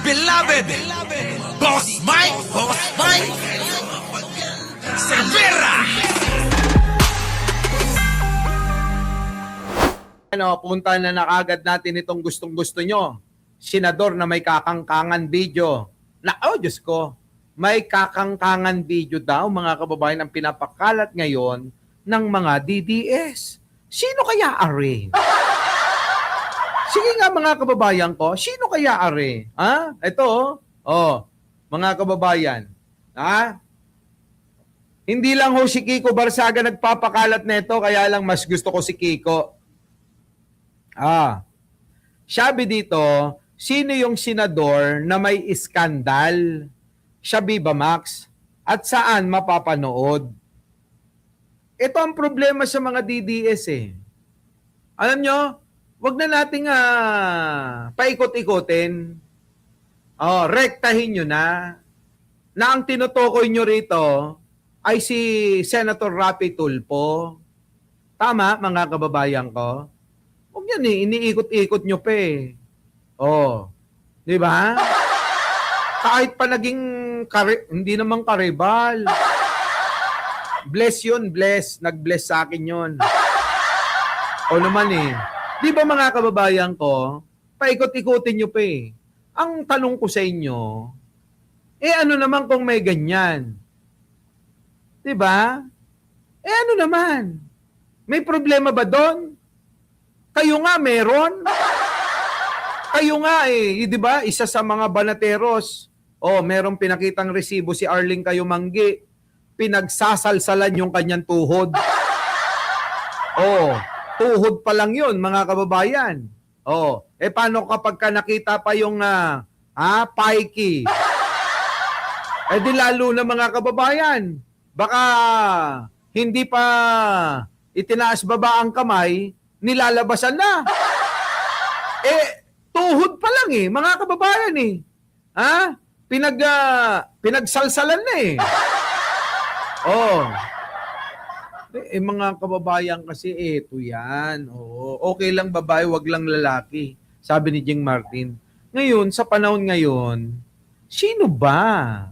beloved Boss Mike Cervera. Punta na nakagad natin itong gustong-gusto nyo. Senador na may kakangkangan video. Diyos ko, may kakangkangan video daw, mga kababayan, ang pinapakalat ngayon ng mga DDS. Sino kaya are? Sige nga mga kababayan ko, sino kaya are? Ito, mga kababayan. Hindi lang ho si Kiko Barsaga nagpapakalat nito, kaya lang mas gusto ko si Kiko. Sabi dito, sino yung senador na may iskandal? Sabi ba, Max? At saan mapapanood? Ito ang problema sa mga DDS eh. Alam nyo, wag na nating paikot-ikotin. Rektahin nyo na ang tinutukoy nyo rito ay si Senator Rapi Tulfo. Tama, mga kababayan ko? Huwag yan eh, iniikot-ikot nyo pa eh. Di ba? Kahit pa naging, hindi naman karibal. Bless yun, bless. Nag-bless sa akin yun. Naman eh. Di ba mga kababayan ko, paikot-ikotin nyo pa eh. Ang tanong ko sa inyo, ano naman kung may ganyan? Di ba? Ano naman? May problema ba doon? Kayo nga meron. Kayo nga di ba? Isa sa mga banateros. Merong pinakitang resibo si Arling Kayumanggi. Pinagsasalsalan yung kanyang tuhod. Tuhod pa lang yun, mga kababayan. Paano kapag ka nakita pa yung pikey? Di lalo na mga kababayan. Baka hindi pa itinaas baba ang kamay, nilalabasan na. Tuhod pa lang mga kababayan pinagsalsalan na mga kababayan kasi ito yan. Okay lang babae, wag lang lalaki. Sabi ni Jing Martin. Ngayon, sa panahon ngayon, sino ba?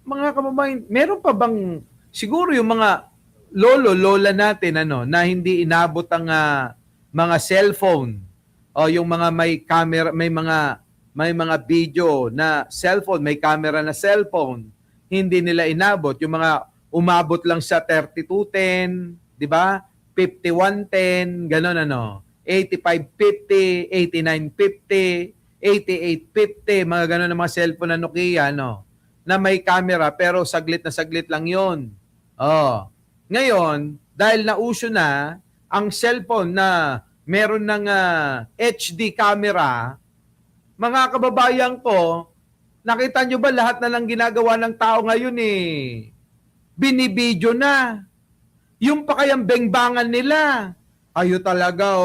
Mga kababayan, meron pa bang, siguro yung mga lola natin na hindi inabot ang mga cellphone yung mga may camera, may mga video na cellphone, may camera na cellphone, hindi nila inabot. Yung mga umabot lang sa 3210, di ba? 5110, gano'n 8550, 8950, 8850, mga gano'n na mga cellphone na Nokia, na may camera pero saglit na saglit lang yun. Ngayon, dahil nauso na ang cellphone na meron ng HD camera, mga kababayan ko, nakita nyo ba lahat na lang ginagawa ng tao ngayon binibidyo na. Yung pa kayang bengbangan nila. Ayo talaga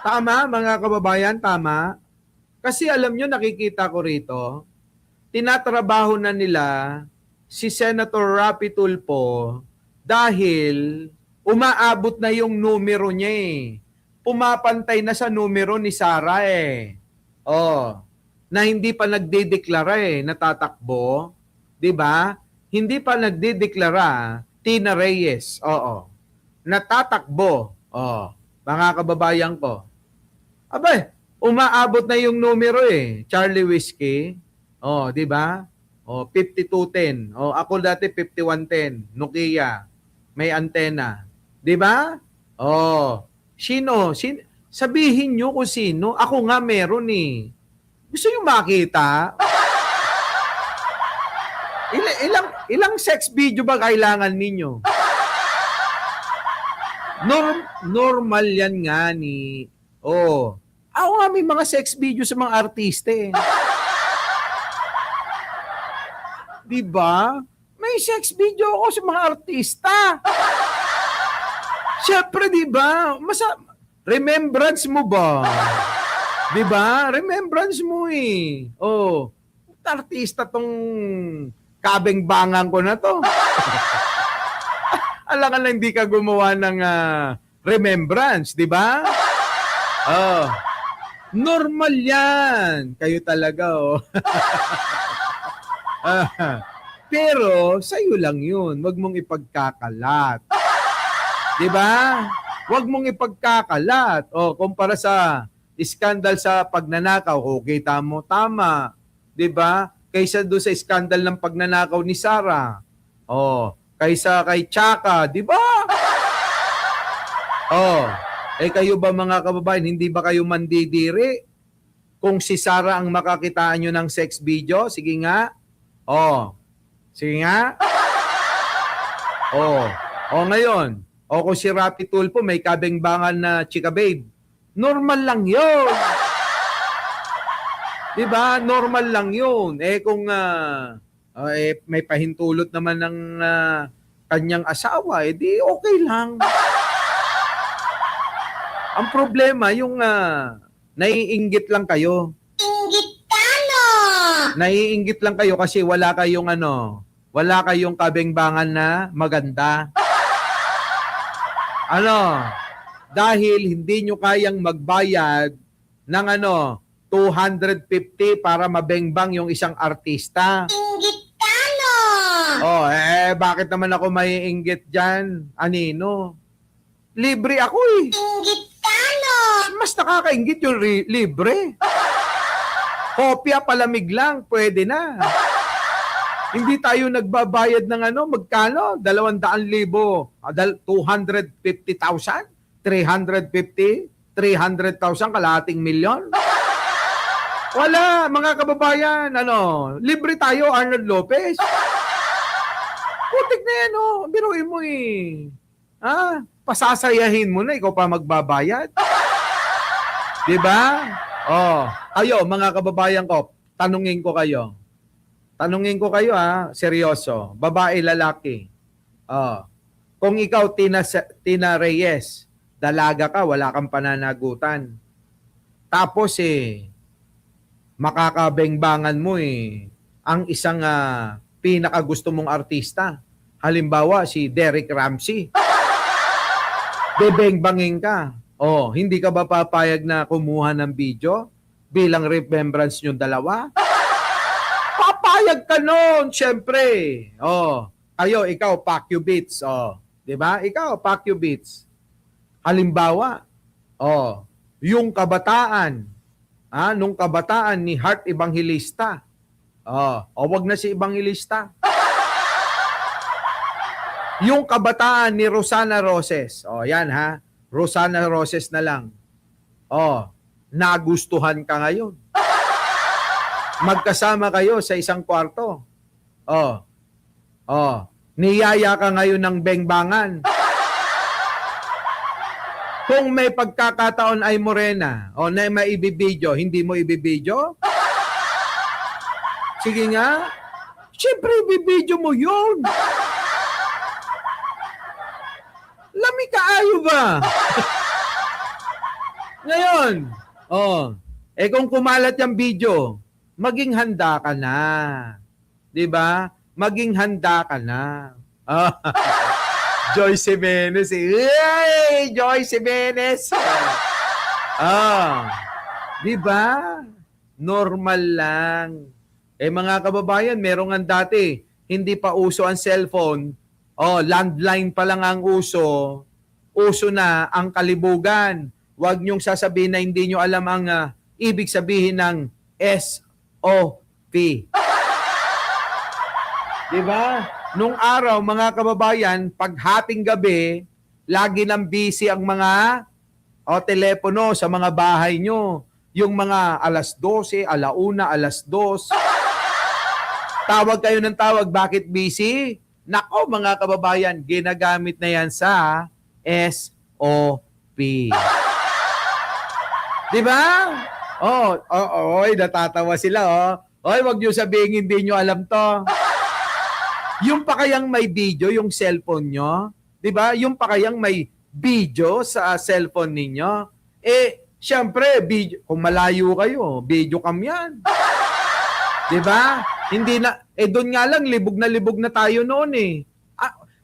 Tama, mga kababayan, tama. Kasi alam nyo, nakikita ko rito, tinatrabaho na nila si Senator Rapi Tulfo dahil umaabot na yung numero niya Pumapantay na sa numero ni Sara na hindi pa nagdedeklara natatakbo. 'Di ba? Hindi pa nagdedeklara Tina Reyes. Natatakbo. Mga kababayan ko. Abay, umaabot na yung numero Charlie Whiskey. 'Di ba? 5210. Ako dati 5110. Nokia. May antena. 'Di ba? Sino? Sabihin nyo kung sino. Ako nga meron Gusto nyo makita? Ilang sex video ba kailangan ninyo? Normal yan nga Ako nga may mga sex video sa mga artista Diba? May sex video ako sa mga artista. Siyempre, di ba? Remembrance mo ba? Di ba? Remembrance mo artista tong kabengbangan ko na to. Alam ka lang hindi ka gumawa ng remembrance, di ba? Oh, normal yan. Kayo talaga, oh. Pero, sa'yo lang yun. Huwag mong ipagkakalat. Di ba? Huwag mong ipagkakalat. O, kumpara sa iskandal sa pagnanakaw, kita mo, tama. Di ba? Kaysa doon sa iskandal ng pagnanakaw ni Sarah. O, kaysa kay Chaka, di ba? O, kayo ba mga kababayan, hindi ba kayo mandidiri? Kung si Sarah ang makakitaan nyo ng sex video, sige nga. O, sige nga. O ngayon, kung si Rapi Tulfo may kabengbangan na chika babe, normal lang yun. Diba? Normal lang yun. Kung may pahintulot naman ng kanyang asawa, di okay lang. Ang problema, yung naiinggit lang kayo. Inggitano! Naiinggit lang kayo kasi wala kayong kabengbangan na maganda. Dahil hindi nyo kayang magbayad ng 250 para mabengbang yung isang artista. Inggitano! Bakit naman ako maiinggit dyan? Anino? Libre ako eh. Inggitano! Mas nakakainggit yung libre. Kopya palamig lang, pwede na. Hindi tayo nagbabayad ng magkano? 200,000, 250,000, 350, 300,000, kalahating milyon. Wala, mga kababayan, libre tayo, Arnold Lopez. Putik na yan, biruin mo eh. Pasasayahin mo na, ikaw pa magbabayad. Diba? Kayo, mga kababayan ko, tanungin ko kayo, seryoso, babae, lalaki. Kung ikaw, Tina Reyes, dalaga ka, wala kang pananagutan. Tapos makakabengbangan mo ang isang pinakagusto mong artista. Halimbawa, si Derek Ramsey. Bebengbangin ka. Hindi ka ba papayag na kumuha ng video bilang remembrance niyong dalawa? Papayag ka nun, syempre. Kayo, ikaw, Pacquiao Beats. Diba? Ikaw, Pacquiao Beats. Halimbawa, yung kabataan, nung kabataan ni Heart Evangelista. Wag na si Evangelista. Yung kabataan ni Rosana Roses. Yan ha. Rosana Roses na lang. Nagustuhan ka ngayon. Magkasama kayo sa isang kwarto. Niyaya ka ngayon ng bengbangan. Kung may pagkakataon ay morena, na maibibidyo, hindi mo ibibidyo? Sige nga. Siyempre, ibibidyo mo yun. Lami kaayo ba? Ngayon, kung kumalat yung video, maging handa ka na. 'Di ba? Maging handa ka na. Joyce Jimenez. Joyce Jimenez. 'Di ba? Normal lang. Mga kababayan, merong dati, hindi pa uso ang cellphone. Landline pa lang ang uso. Uso na ang kalibugan. Huwag niyong sasabihin na hindi niyo alam ang ibig sabihin ng SOP. Diba? Nung araw, mga kababayan, paghating gabi, lagi nang busy ang mga telepono sa mga bahay nyo. Yung mga alas 12, alauna, alas 2. Tawag kayo ng tawag. Bakit busy? Nako, mga kababayan, ginagamit na yan sa SOP. Diba? Natatawa sila, wag niyo sabihin hindi niyo alam to. Yung pa kayang may video, yung cellphone nyo, diba? Yung pa kayang may video sa cellphone ninyo, syempre, video, kung malayo kayo, video cam yan. Diba? Hindi na, doon nga lang, libog na tayo noon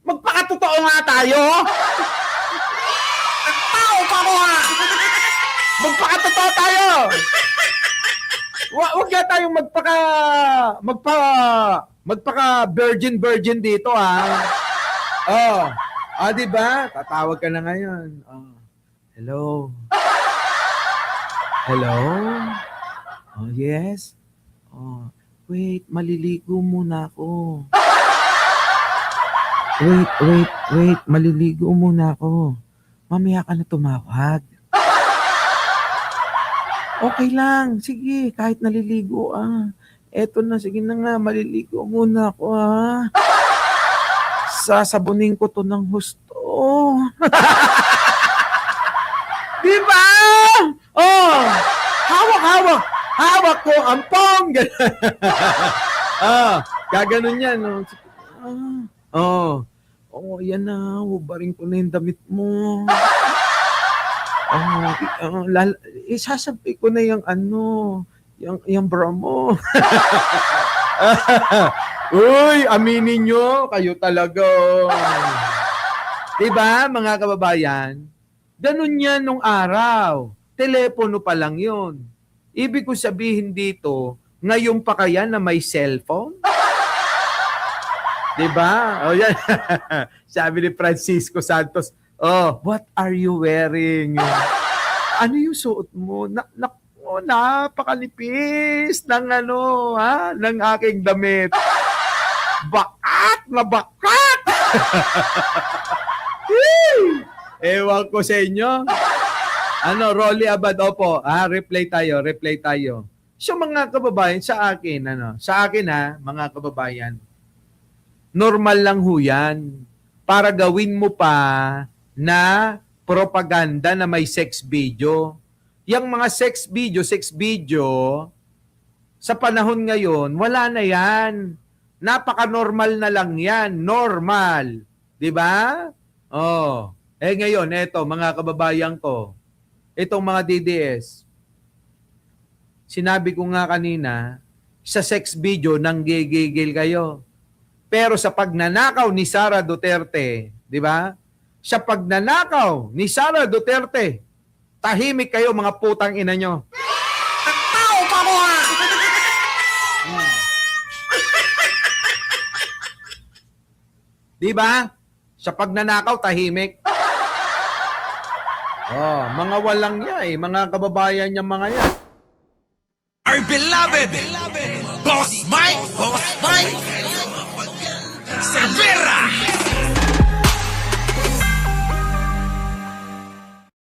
magpakatotoo nga tayo. Tao ka mo ha! magpakatotoo tayo. Wag nga tayong magpaka virgin dito, ha. Oh. Di ba? Tatawag ka na ngayon. Oh. Hello. Hello? Oh, yes. Oh, wait, maliligo muna ako. Wait, maliligo muna ako. Mamaya ka na tumawag. Okay lang, sige, kahit naliligo Eto na, sige na nga, maliligo muna ako Sasabunin ko to ng husto. Di ba? Oh, hawak ko ang pong. Gaganon yan. Yan na, hubarin ko na yung damit mo. Isasabi ko na yung yung bra mo. Uy, aminin nyo, kayo talaga. Diba, mga kababayan? Ganun yan nung araw. Telepono pa lang yun. Ibig ko sabihin dito, ngayon pa kaya na may cellphone? Diba? O yan. Sabi ni Francisco Santos, what are you wearing? Ano yung suot mo? Napakalipis ng ng aking damit. Bakat na bakat! Ewan ko sa inyo. Rolly Abad, opo. Reply tayo. So mga kababayan, sa akin, mga kababayan, normal lang ho yan. Para gawin mo pa na propaganda na may sex video. Yang mga sex video, sa panahon ngayon, wala na yan. Napaka-normal na lang yan. Normal. Diba? Ngayon, eto, mga kababayan ko, itong mga DDS, sinabi ko nga kanina, sa sex video, nanggigigil kayo. Pero sa pagnanakaw ni Sara Duterte, di ba? Sa pagnanakaw ni Sara Duterte, tahimik kayo mga putang ina nyo. Ay, kaya. Di ba? Sa pagnanakaw, tahimik. Mga walang mga kababayan niya mga yan. Our beloved Boss Mike Cervera.